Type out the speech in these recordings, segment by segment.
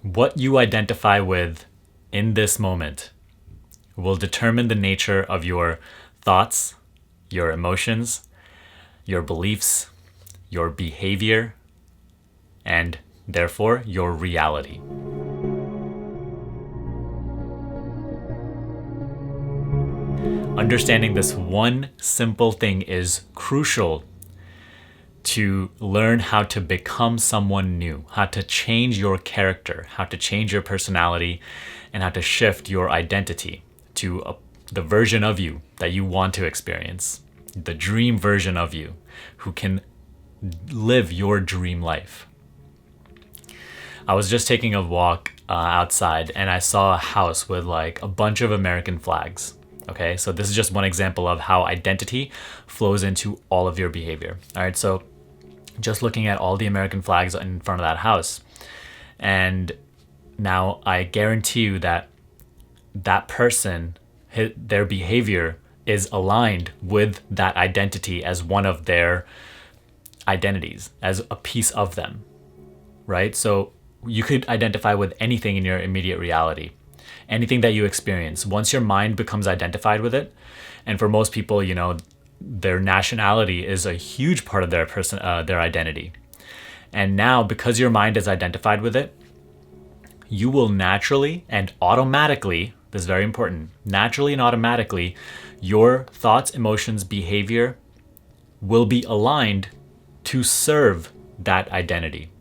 What you identify with in this moment will determine the nature of your thoughts, your emotions, your beliefs, your behavior, and therefore your reality. Understanding this one simple thing is crucial to learn how to become someone new, how to change your character, how to change your personality, and how to shift your identity to the version of you that you want to experience, the dream version of you who can live your dream life. I was just taking a walk outside and I saw a house with like a bunch of American flags. Okay, so this is just one example of how identity flows into all of your behavior. All right, so just looking at all the American flags in front of that house, and now I guarantee you that that person, their behavior is aligned with that identity as one of their identities, as a piece of them, right? So you could identify with anything in your immediate reality, anything that you experience. Once your mind becomes identified with it, and for most people, you know, their nationality is a huge part of their identity. And now, because your mind is identified with it, you will naturally and automatically, this is very important, naturally and automatically, your thoughts, emotions, behavior will be aligned to serve that identity.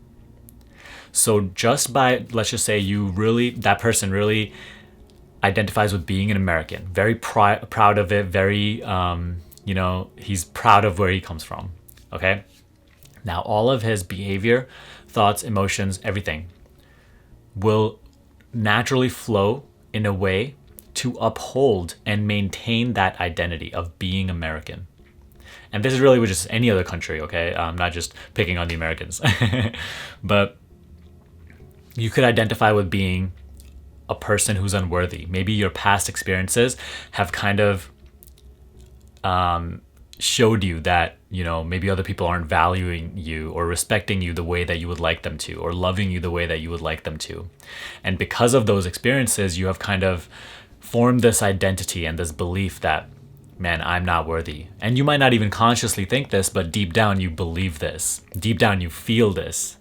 So just by, let's just say that person really identifies with being an American, very proud of it, very, he's proud of where he comes from, okay? Now, all of his behavior, thoughts, emotions, everything will naturally flow in a way to uphold and maintain that identity of being American. And this is really with just any other country, okay? I'm not just picking on the Americans. But you could identify with being a person who's unworthy. Maybe your past experiences have kind of showed you that, you know, maybe other people aren't valuing you or respecting you the way that you would like them to, or loving you the way that you would like them to. And because of those experiences, you have kind of formed this identity and this belief that, man, I'm not worthy. And you might not even consciously think this, but deep down you believe this. Deep down you feel this.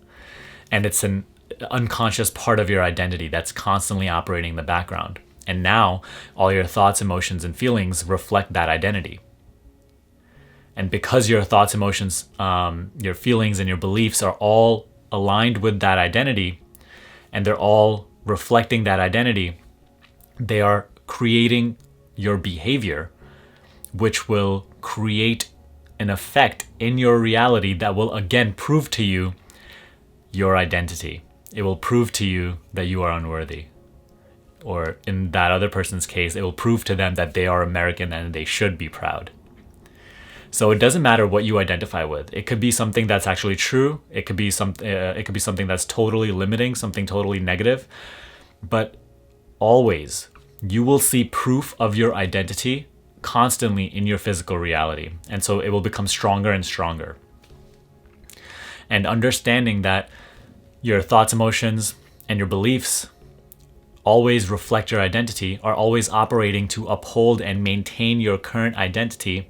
And it's an unconscious part of your identity that's constantly operating in the background. And now all your thoughts, emotions, and feelings reflect that identity. And because your thoughts, emotions, your feelings, and your beliefs are all aligned with that identity, and they're all reflecting that identity, they are creating your behavior, which will create an effect in your reality that will again prove to you your identity. It will prove to you that you are unworthy. Or in that other person's case, it will prove to them that they are American and they should be proud. So it doesn't matter what you identify with. It could be something that's actually true. It could be something that's totally limiting, something totally negative. But always, you will see proof of your identity constantly in your physical reality. And so it will become stronger and stronger. And understanding that your thoughts, emotions, and your beliefs always reflect your identity, are always operating to uphold and maintain your current identity,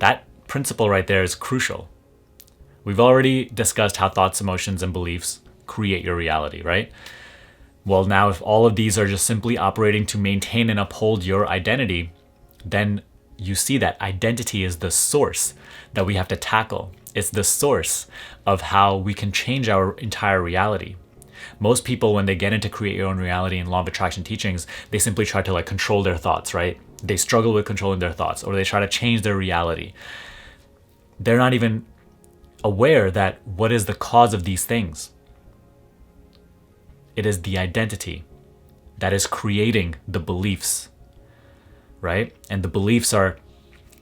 that principle right there is crucial. We've already discussed how thoughts, emotions, and beliefs create your reality, right? Well, now if all of these are just simply operating to maintain and uphold your identity, then you see that identity is the source that we have to tackle. It's the source of how we can change our entire reality. Most people, when they get into create your own reality and law of attraction teachings, they simply try to control their thoughts, right? They struggle with controlling their thoughts, or they try to change their reality. They're not even aware that what is the cause of these things. It is the identity that is creating the beliefs, right? And the beliefs are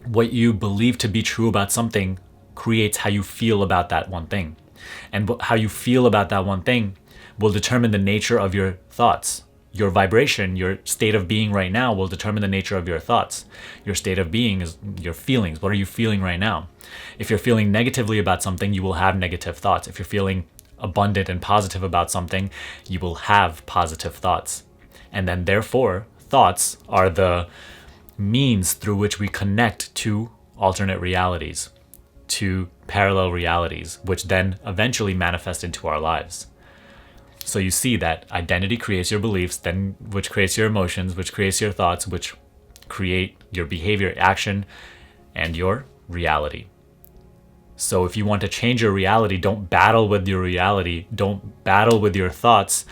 what you believe to be true about something creates how you feel about that one thing. And how you feel about that one thing will determine the nature of your thoughts. Your vibration, your state of being right now will determine the nature of your thoughts. Your state of being is your feelings. What are you feeling right now? If you're feeling negatively about something, you will have negative thoughts. If you're feeling abundant and positive about something, you will have positive thoughts. And then therefore, thoughts are the means through which we connect to alternate realities, to parallel realities, which then eventually manifest into our lives. So you see that identity creates your beliefs, then which creates your emotions, which creates your thoughts, which create your behavior, action, and your reality. So if you want to change your reality, don't battle with your reality, don't battle with your thoughts,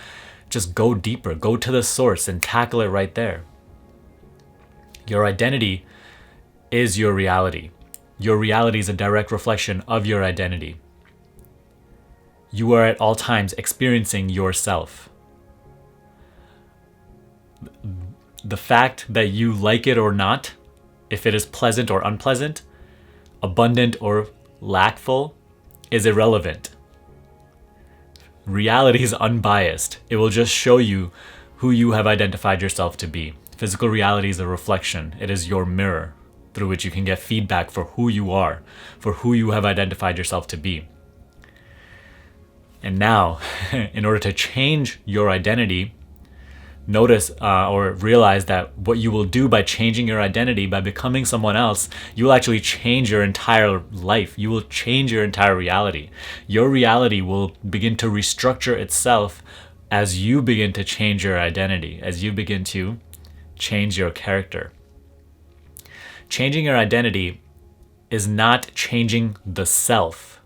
just go deeper, go to the source and tackle it right there. Your identity is your reality. Your reality is a direct reflection of your identity. You are at all times experiencing yourself. The fact that you like it or not, if it is pleasant or unpleasant, abundant or lackful, is irrelevant. Reality is unbiased. It will just show you who you have identified yourself to be. Physical reality is a reflection. It is your mirror through which you can get feedback for who you are, for who you have identified yourself to be. And now, in order to change your identity, notice or realize that what you will do by changing your identity, by becoming someone else, you will actually change your entire life. You will change your entire reality. Your reality will begin to restructure itself as you begin to change your identity, as you begin to change your character. Changing your identity is not changing the self,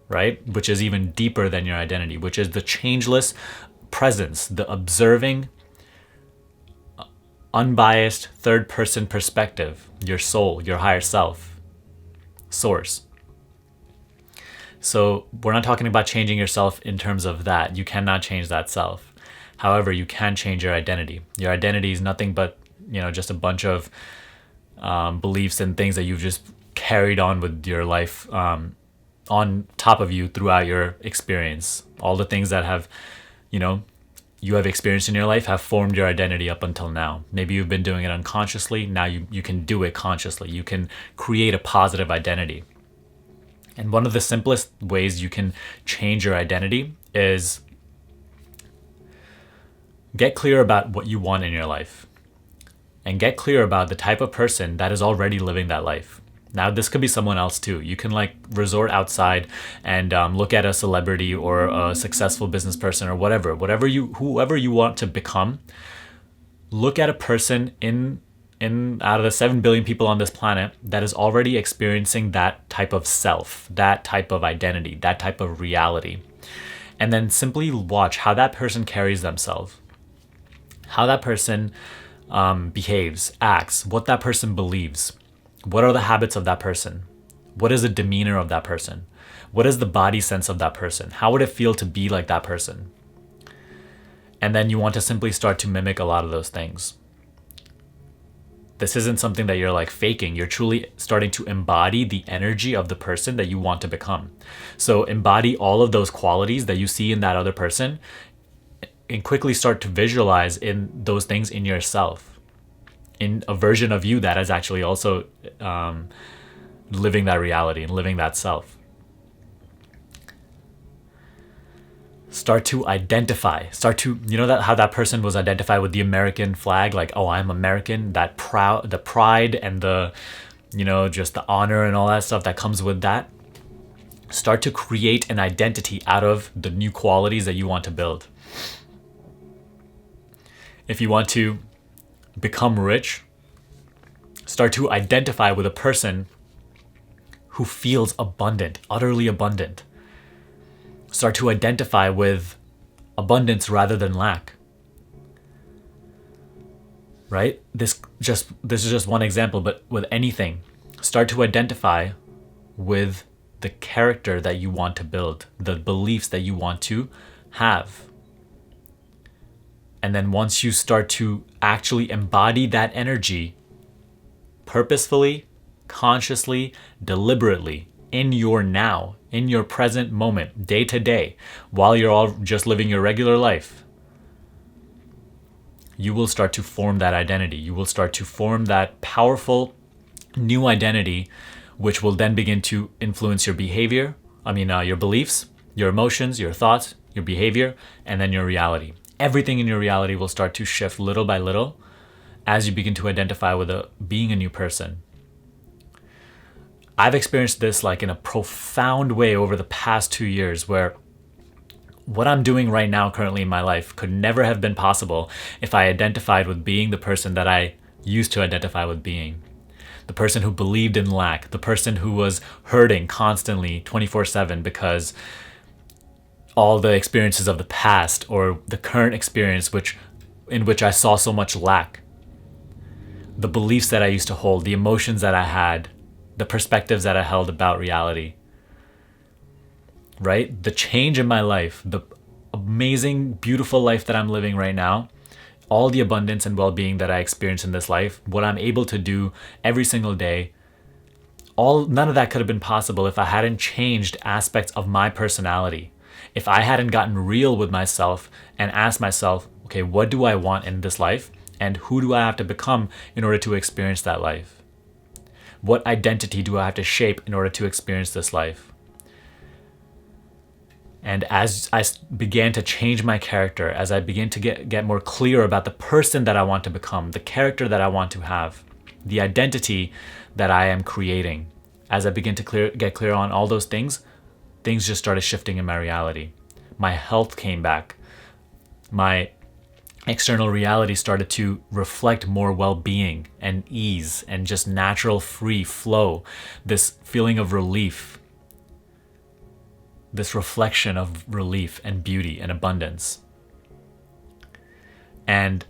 right? Which is even deeper than your identity, which is the changeless presence, the observing, unbiased third-person perspective, your soul, your higher self, source. So we're not talking about changing yourself in terms of that. You cannot change that self. However, you can change your identity. Your identity is nothing but, just a bunch of beliefs and things that you've just carried on with your life on top of you throughout your experience. All the things that have, you have experienced in your life have formed your identity up until now. Maybe you've been doing it unconsciously. Now you can do it consciously. You can create a positive identity. And one of the simplest ways you can change your identity is get clear about what you want in your life. And get clear about the type of person that is already living that life. Now, this could be someone else too. You can resort outside and look at a celebrity or a successful business person or whoever you want to become. Look at a person in out of the 7 billion people on this planet that is already experiencing that type of self, that type of identity, that type of reality. And then simply watch how that person carries themselves, how that person behaves, acts, what that person believes. What are the habits of that person? What is the demeanor of that person? What is the body sense of that person? How would it feel to be like that person? And then you want to simply start to mimic a lot of those things. This isn't something that you're faking. You're truly starting to embody the energy of the person that you want to become. So embody all of those qualities that you see in that other person and quickly start to visualize in those things in yourself, in a version of you that is actually also living that reality and living that self. Start to identify. How that person was identified with the American flag, I'm American, the pride and the, just the honor and all that stuff that comes with that. Start to create an identity out of the new qualities that you want to build. If you want to become rich, start to identify with a person who feels abundant, utterly abundant. Start to identify with abundance rather than lack. Right? This is just one example, but with anything, start to identify with the character that you want to build, the beliefs that you want to have. And then once you start to actually embody that energy purposefully, consciously, deliberately, in your now, in your present moment, day to day, while you're all just living your regular life, you will start to form that identity. You will start to form that powerful new identity, which will then begin to influence your behavior, your beliefs, your emotions, your thoughts, your behavior, and then your reality. Everything in your reality will start to shift little by little as you begin to identify with being a new person. I've experienced this like in a profound way over the past 2 years, where what I'm doing right now currently in my life could never have been possible if I identified with being the person that I used to identify with being. The person who believed in lack, the person who was hurting constantly 24/7 because all the experiences of the past or the current experience in which I saw so much lack. The beliefs that I used to hold, the emotions that I had, the perspectives that I held about reality. Right? The change in my life, the amazing, beautiful life that I'm living right now, all the abundance and well-being that I experience in this life, what I'm able to do every single day, none of that could have been possible if I hadn't changed aspects of my personality. If I hadn't gotten real with myself and asked myself, okay, what do I want in this life? And who do I have to become in order to experience that life? What identity do I have to shape in order to experience this life? And as I began to change my character, as I began to get more clear about the person that I want to become, the character that I want to have, the identity that I am creating, as I begin to get clear on all those things just started shifting in my reality. My health came back. My external reality started to reflect more well-being and ease and just natural free flow, this feeling of relief, this reflection of relief and beauty and abundance. And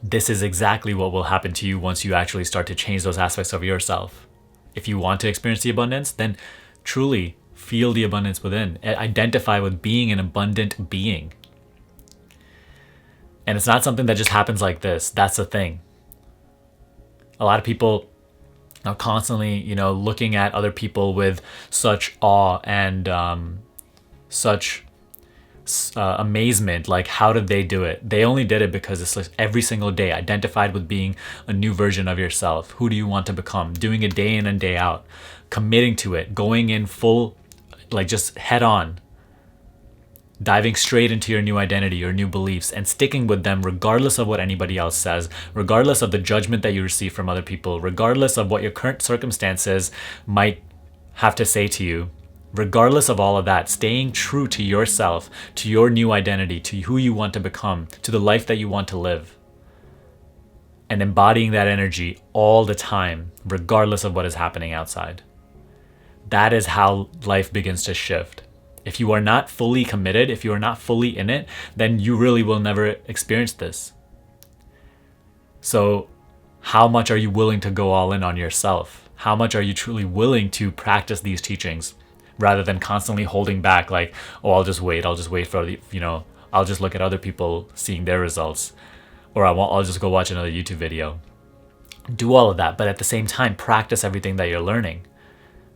this is exactly what will happen to you once you actually start to change those aspects of yourself. If you want to experience the abundance, then truly feel the abundance within. Identify with being an abundant being. And it's not something that just happens like this. That's the thing. A lot of people are constantly, looking at other people with such awe and such amazement. Like, how did they do it? They only did it because it's like every single day identified with being a new version of yourself. Who do you want to become? Doing it day in and day out, committing to it, going in full, like just head on, diving straight into your new identity, your new beliefs, and sticking with them regardless of what anybody else says, regardless of the judgment that you receive from other people, regardless of what your current circumstances might have to say to you. Regardless of all of that, staying true to yourself, to your new identity, to who you want to become, to the life that you want to live, and embodying that energy all the time, regardless of what is happening outside. That is how life begins to shift. If you are not fully committed, if you are not fully in it, then you really will never experience this. So how much are you willing to go all in on yourself? How much are you truly willing to practice these teachings rather than constantly holding back like, oh, I'll just wait for the, I'll just look at other people seeing their results, or I'll just go watch another YouTube video. Do all of that, but at the same time, practice everything that you're learning.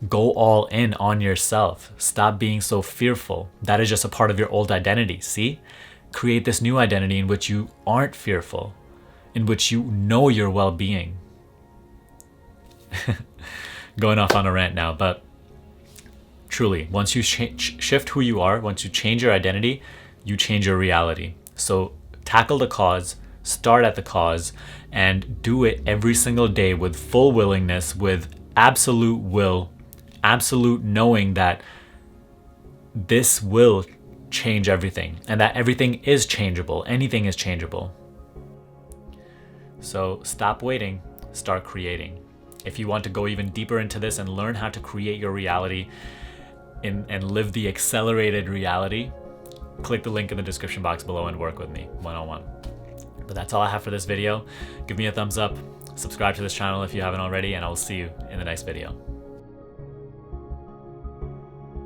Go all in on yourself. Stop being so fearful. That is just a part of your old identity. See? Create this new identity in which you aren't fearful, in which you know your well-being. Going off on a rant now, but truly, once you shift who you are, once you change your identity, you change your reality. So tackle the cause, start at the cause, and do it every single day with full willingness, with absolute will, absolute knowing that this will change everything and that everything is changeable. Anything is changeable. So stop waiting, start creating. If you want to go even deeper into this and learn how to create your reality and live the accelerated reality, click the link in the description box below and work with me one-on-one. But that's all I have for this video. Give me a thumbs up, subscribe to this channel if you haven't already, and I will see you in the next video.